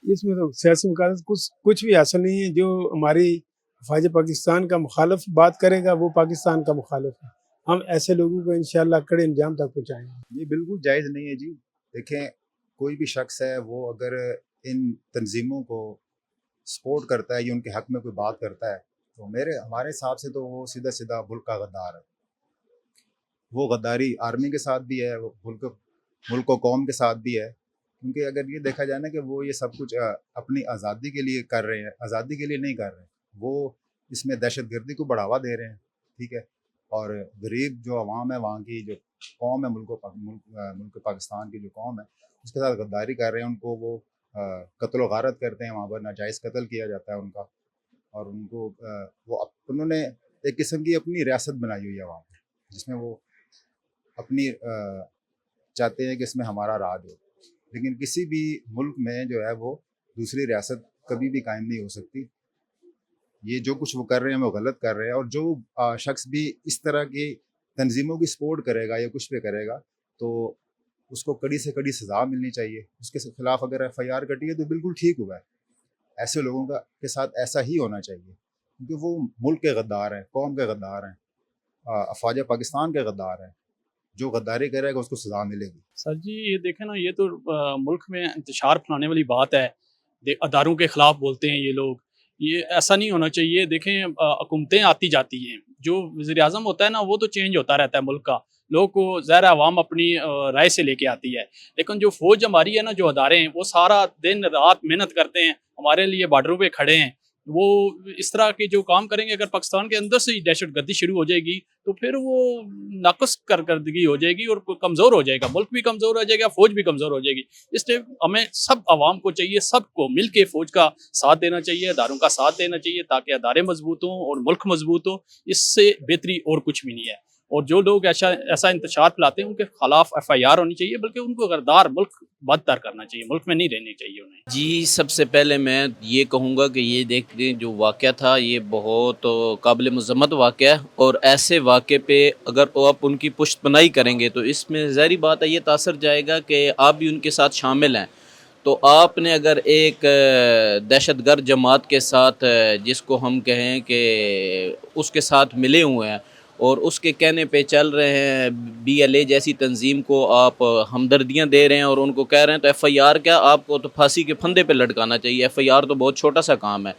اس میں تو سیاسی مقاصد کچھ بھی حاصل نہیں ہے. جو ہماری افواج پاکستان کا مخالف بات کرے گا وہ پاکستان کا مخالف ہے. ہم ایسے لوگوں کو انشاءاللہ کڑے انجام تک پہنچائیں گے. یہ بالکل جائز نہیں ہے جی. دیکھیں کوئی بھی شخص ہے وہ اگر ان تنظیموں کو سپورٹ کرتا ہے یا ان کے حق میں کوئی بات کرتا ہے تو ہمارے حساب سے تو وہ سیدھا سیدھا ملک کا غدار ہے. وہ غداری آرمی کے ساتھ بھی ہے, وہ ملک و قوم کے ساتھ بھی ہے. کیونکہ اگر یہ دیکھا جائے نا کہ وہ یہ سب کچھ اپنی آزادی کے لیے کر رہے ہیں, آزادی کے لیے نہیں کر رہے ہیں. وہ اس میں دہشت گردی کو بڑھاوا دے رہے ہیں, ٹھیک ہے. اور غریب جو عوام ہے, وہاں کی جو قوم ہے, ملک پاکستان کی جو قوم ہے, اس کے ساتھ غداری کر رہے ہیں. ان کو وہ قتل و غارت کرتے ہیں, وہاں پر ناجائز قتل کیا جاتا ہے ان کا. اور ان کو انہوں نے ایک قسم کی اپنی ریاست بنائی ہوئی ہے وہاں پہ, جس میں وہ اپنی چاہتے ہیں کہ اس میں ہمارا راج ہو. لیکن کسی بھی ملک میں جو ہے وہ دوسری ریاست کبھی بھی قائم نہیں ہو سکتی. یہ جو کچھ وہ کر رہے ہیں وہ غلط کر رہے ہیں. اور جو شخص بھی اس طرح کی تنظیموں کی سپورٹ کرے گا یا کچھ بھی کرے گا تو اس کو کڑی سے کڑی سزا ملنی چاہیے. اس کے خلاف اگر FIR کٹی ہے تو بالکل ٹھیک ہوا ہے. ایسے لوگوں کے ساتھ ایسا ہی ہونا چاہیے, کیونکہ وہ ملک کے غدار ہیں, قوم کے غدار ہیں, افواج پاکستان کے غدار ہیں. جو غداری کرے گا اس کو سزا ملے گی. سر جی یہ دیکھیں نا, یہ تو ملک میں انتشار پھیلانے والی بات ہے. اداروں کے خلاف بولتے ہیں یہ لوگ, یہ ایسا نہیں ہونا چاہیے. دیکھیں حکومتیں آتی جاتی ہیں, جو وزیر اعظم ہوتا ہے نا وہ تو چینج ہوتا رہتا ہے ملک کا. لوگ کو ظاہر عوام اپنی رائے سے لے کے آتی ہے, لیکن جو فوج ہماری ہے نا, جو ادارے ہیں وہ سارا دن رات محنت کرتے ہیں, ہمارے لیے بارڈروں پہ کھڑے ہیں. وہ اس طرح کے جو کام کریں گے, اگر پاکستان کے اندر سے ہی دہشت گردی شروع ہو جائے گی تو پھر وہ ناقص کارکردگی ہو جائے گی اور کمزور ہو جائے گا. ملک بھی کمزور ہو جائے گا, فوج بھی کمزور ہو جائے گی. اس لیے ہمیں سب عوام کو چاہیے, سب کو مل کے فوج کا ساتھ دینا چاہیے, اداروں کا ساتھ دینا چاہیے, تاکہ ادارے مضبوط ہوں اور ملک مضبوط ہو. اس سے بہتری اور کچھ بھی نہیں ہے. اور جو لوگ ایسا انتشار پھیلاتے ہیں ان کے خلاف FIR ہونی چاہیے, بلکہ ان کو غدار ملک بدتر کرنا چاہیے, ملک میں نہیں رہنی چاہیے انہیں. جی سب سے پہلے میں یہ کہوں گا کہ یہ دیکھیں جو واقعہ تھا یہ بہت قابل مذمت واقعہ ہے. اور ایسے واقعے پہ اگر آپ ان کی پشت پناہی کریں گے تو اس میں ظاہری بات ہے یہ تاثر جائے گا کہ آپ بھی ان کے ساتھ شامل ہیں. تو آپ نے اگر ایک دہشت گرد جماعت کے ساتھ, جس کو ہم کہیں کہ اس کے ساتھ ملے ہوئے ہیں اور اس کے کہنے پہ چل رہے ہیں, BLA جیسی تنظیم کو آپ ہمدردیاں دے رہے ہیں اور ان کو کہہ رہے ہیں, تو FIR کیا, آپ کو تو پھانسی کے پھندے پہ لٹکانا چاہیے. FIR تو بہت چھوٹا سا کام ہے.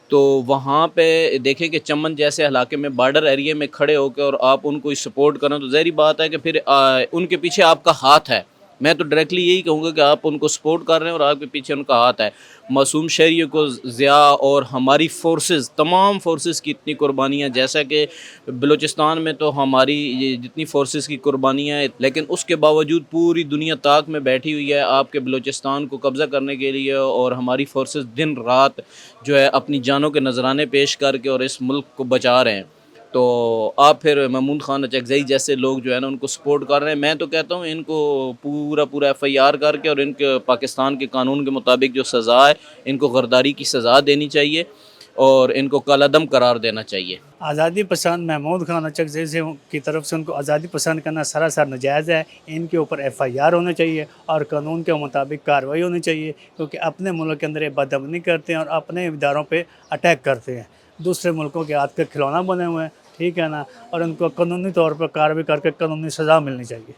تو وہاں پہ دیکھیں کہ چمن جیسے علاقے میں بارڈر ایریے میں کھڑے ہو کے اور آپ ان کو سپورٹ کریں تو ظاہری بات ہے کہ پھر ان کے پیچھے آپ کا ہاتھ ہے. میں تو ڈائریکٹلی یہی کہوں گا کہ آپ ان کو سپورٹ کر رہے ہیں اور آپ کے پیچھے ان کا ہاتھ ہے. معصوم شہریوں کو ضیاء اور ہماری فورسز, تمام فورسز کی اتنی قربانیاں, جیسا کہ بلوچستان میں تو ہماری جتنی فورسز کی قربانیاں ہیں, لیکن اس کے باوجود پوری دنیا طاق میں بیٹھی ہوئی ہے آپ کے بلوچستان کو قبضہ کرنے کے لیے. اور ہماری فورسز دن رات جو ہے اپنی جانوں کے نذرانے پیش کر کے اور اس ملک کو بچا رہے ہیں. تو آپ پھر محمود خان اچکزئی جیسے لوگ جو ہے نا ان کو سپورٹ کر رہے ہیں. میں تو کہتا ہوں ان کو پورا FIR کر کے اور ان کے پاکستان کے قانون کے مطابق جو سزا ہے ان کو غداری کی سزا دینی چاہیے اور ان کو کالعدم قرار دینا چاہیے. آزادی پسند محمود خان اچکزئی سے کی طرف سے ان کو آزادی پسند کرنا سراسر ناجائز ہے. ان کے اوپر FIR ہونا چاہیے اور قانون کے مطابق کارروائی ہونی چاہیے, کیونکہ اپنے ملک کے اندر یہ بدامنی کرتے ہیں اور اپنے اداروں پہ اٹیک کرتے ہیں. دوسرے ملکوں کے ہاتھ کے کھلونا بنے ہوئے ہیں, ٹھیک ہے نا, اور ان کو قانونی طور پر کارروائی کر کے قانونی سزا ملنی چاہیے.